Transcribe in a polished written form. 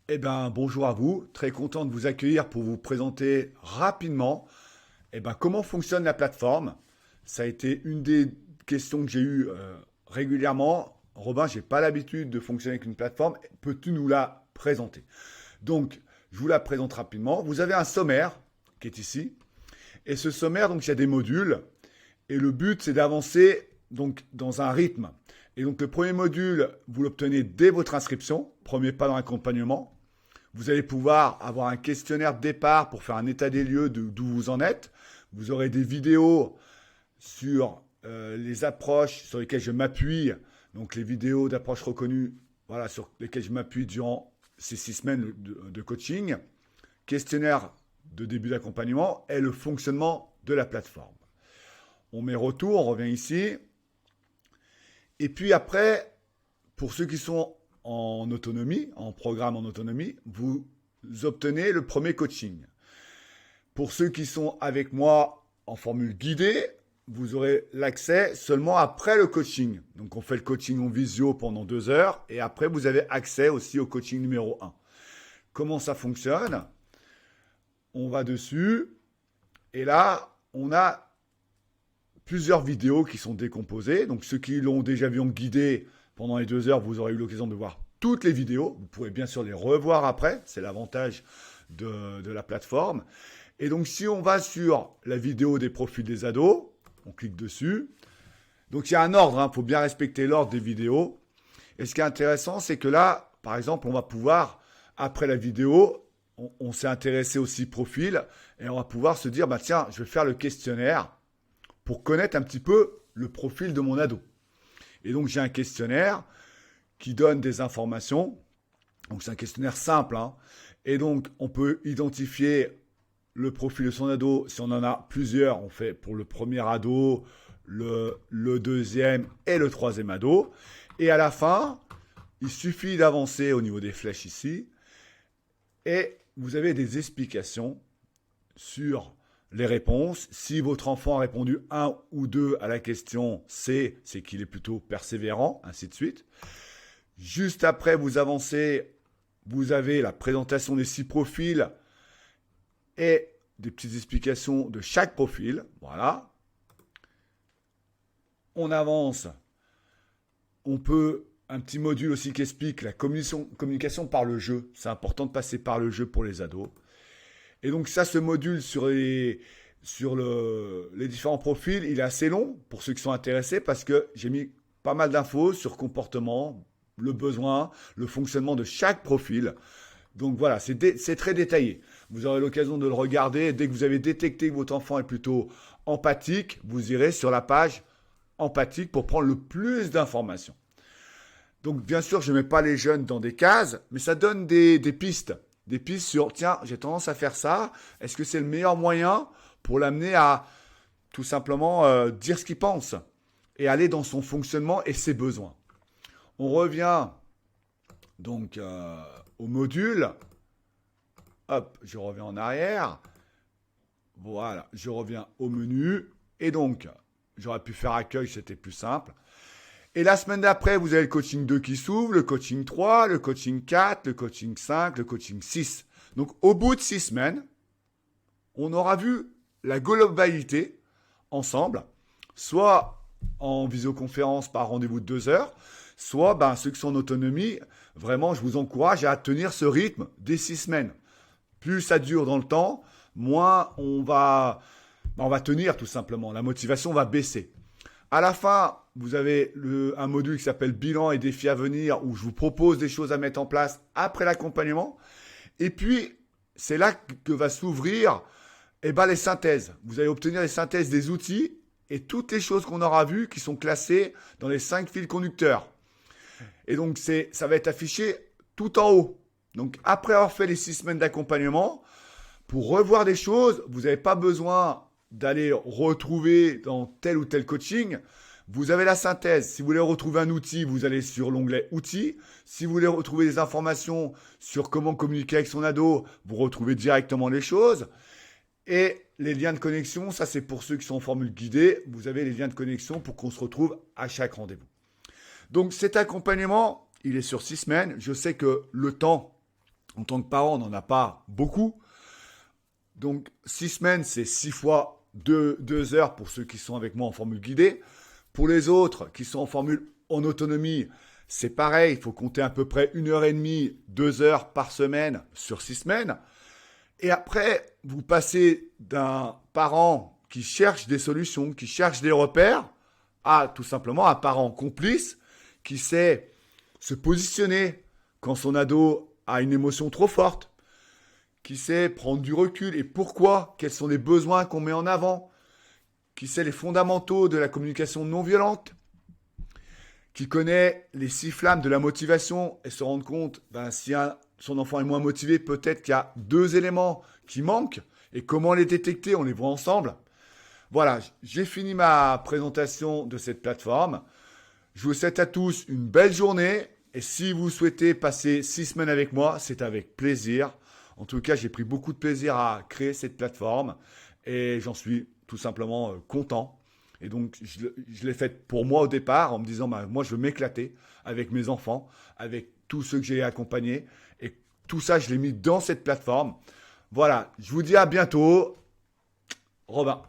Eh bien, bonjour à vous. Très content de vous accueillir pour vous présenter rapidement comment fonctionne la plateforme. Ça a été une des questions que j'ai eues régulièrement. Robin, j'ai pas l'habitude de fonctionner avec une plateforme. Peux-tu nous la présenter? Donc, je vous la présente rapidement. Vous avez un sommaire qui est ici. Et ce sommaire, donc, il y a des modules. Et le but, c'est d'avancer donc dans un rythme. Et donc, le premier module, vous l'obtenez dès votre inscription. Premier pas dans l'accompagnement. Vous allez pouvoir avoir un questionnaire de départ pour faire un état des lieux d'où vous en êtes. Vous aurez des vidéos sur les approches sur lesquelles je m'appuie, donc les vidéos d'approches reconnues, voilà, sur lesquelles je m'appuie durant ces 6 semaines de coaching, questionnaire de début d'accompagnement et le fonctionnement de la plateforme. On met retour, on revient ici. Et puis après, pour ceux qui sont en autonomie, en programme en autonomie, vous obtenez le premier coaching. Pour ceux qui sont avec moi en formule guidée, vous aurez l'accès seulement après le coaching. Donc on fait le coaching en visio pendant 2 heures et après vous avez accès aussi au coaching numéro 1. Comment ça fonctionne? On va dessus et là on a plusieurs vidéos qui sont décomposées. Donc ceux qui l'ont déjà vu en guidé pendant les 2 heures, vous aurez eu l'occasion de voir toutes les vidéos. Vous pouvez bien sûr les revoir après. C'est l'avantage de la plateforme. Et donc si on va sur la vidéo des profils des ados, on clique dessus. Donc il y a un ordre, il faut bien respecter l'ordre des vidéos. Et ce qui est intéressant, c'est que là, par exemple, on va pouvoir, après la vidéo, on s'est intéressé aussi profil, et on va pouvoir se dire, bah tiens, je vais faire le questionnaire pour connaître un petit peu le profil de mon ado. Et donc j'ai un questionnaire qui donne des informations. Donc c'est un questionnaire simple, hein. Et donc on peut identifier le profil de son ado. Si on en a plusieurs, on fait pour le premier ado, le deuxième et le troisième ado. Et à la fin, il suffit d'avancer au niveau des flèches ici. Et vous avez des explications sur les réponses. Si votre enfant a répondu 1 ou 2 à la question C, c'est qu'il est plutôt persévérant, ainsi de suite. Juste après, vous avancez, vous avez la présentation des 6 profils et des petites explications de chaque profil. Voilà. On avance. On peut, un petit module aussi qui explique la communication par le jeu. C'est important de passer par le jeu pour les ados. Et donc ça, ce module sur les différents profils, il est assez long pour ceux qui sont intéressés parce que j'ai mis pas mal d'infos sur comportement, le besoin, le fonctionnement de chaque profil. Donc voilà, c'est très détaillé. Vous aurez l'occasion de le regarder. Dès que vous avez détecté que votre enfant est plutôt empathique, vous irez sur la page empathique pour prendre le plus d'informations. Donc bien sûr, je ne mets pas les jeunes dans des cases, mais ça donne des pistes. Des pistes sur, tiens, j'ai tendance à faire ça. Est-ce que c'est le meilleur moyen pour l'amener à tout simplement dire ce qu'il pense et aller dans son fonctionnement et ses besoins. On revient donc au module. Hop, je reviens en arrière. Voilà, je reviens au menu. Et donc, j'aurais pu faire accueil, c'était plus simple. Et la semaine d'après, vous avez le coaching 2 qui s'ouvre, le coaching 3, le coaching 4, le coaching 5, le coaching 6. Donc, au bout de 6 semaines, on aura vu la globalité ensemble, soit en visioconférence par rendez-vous de 2 heures, soit ceux qui sont en autonomie, vraiment, je vous encourage à tenir ce rythme des 6 semaines. Plus ça dure dans le temps, moins on va tenir tout simplement. La motivation va baisser. À la fin, vous avez un module qui s'appelle bilan et défis à venir où je vous propose des choses à mettre en place après l'accompagnement. Et puis, c'est là que va s'ouvrir les synthèses. Vous allez obtenir les synthèses des outils et toutes les choses qu'on aura vues qui sont classées dans les 5 fils conducteurs. Et donc, ça va être affiché tout en haut. Donc, après avoir fait les 6 semaines d'accompagnement, pour revoir des choses, vous n'avez pas besoin d'aller retrouver dans tel ou tel coaching. Vous avez la synthèse. Si vous voulez retrouver un outil, vous allez sur l'onglet outils. Si vous voulez retrouver des informations sur comment communiquer avec son ado, vous retrouvez directement les choses. Et les liens de connexion, ça c'est pour ceux qui sont en formule guidée. Vous avez les liens de connexion pour qu'on se retrouve à chaque rendez-vous. Donc cet accompagnement, il est sur 6 semaines. Je sais que le temps En tant que parent, on n'en a pas beaucoup. Donc 6 semaines, c'est 6 fois 2 heures pour ceux qui sont avec moi en formule guidée. Pour les autres qui sont en formule en autonomie, c'est pareil, il faut compter à peu près 1h30, 2 heures par semaine sur 6 semaines. Et après, vous passez d'un parent qui cherche des solutions, qui cherche des repères, à tout simplement un parent complice qui sait se positionner quand son ado a une émotion trop forte, qui sait prendre du recul et pourquoi, quels sont les besoins qu'on met en avant, qui sait les fondamentaux de la communication non violente, qui connaît les 6 flammes de la motivation et se rend compte, si son enfant est moins motivé, peut-être qu'il y a 2 éléments qui manquent et comment les détecter, on les voit ensemble. Voilà, j'ai fini ma présentation de cette plateforme. Je vous souhaite à tous une belle journée et si vous souhaitez passer 6 semaines avec moi, c'est avec plaisir. En tout cas, j'ai pris beaucoup de plaisir à créer cette plateforme et j'en suis tout simplement content. Et donc, je l'ai faite pour moi au départ en me disant, moi, je veux m'éclater avec mes enfants, avec tous ceux que j'ai accompagnés. Et tout ça, je l'ai mis dans cette plateforme. Voilà, je vous dis à bientôt. Robin.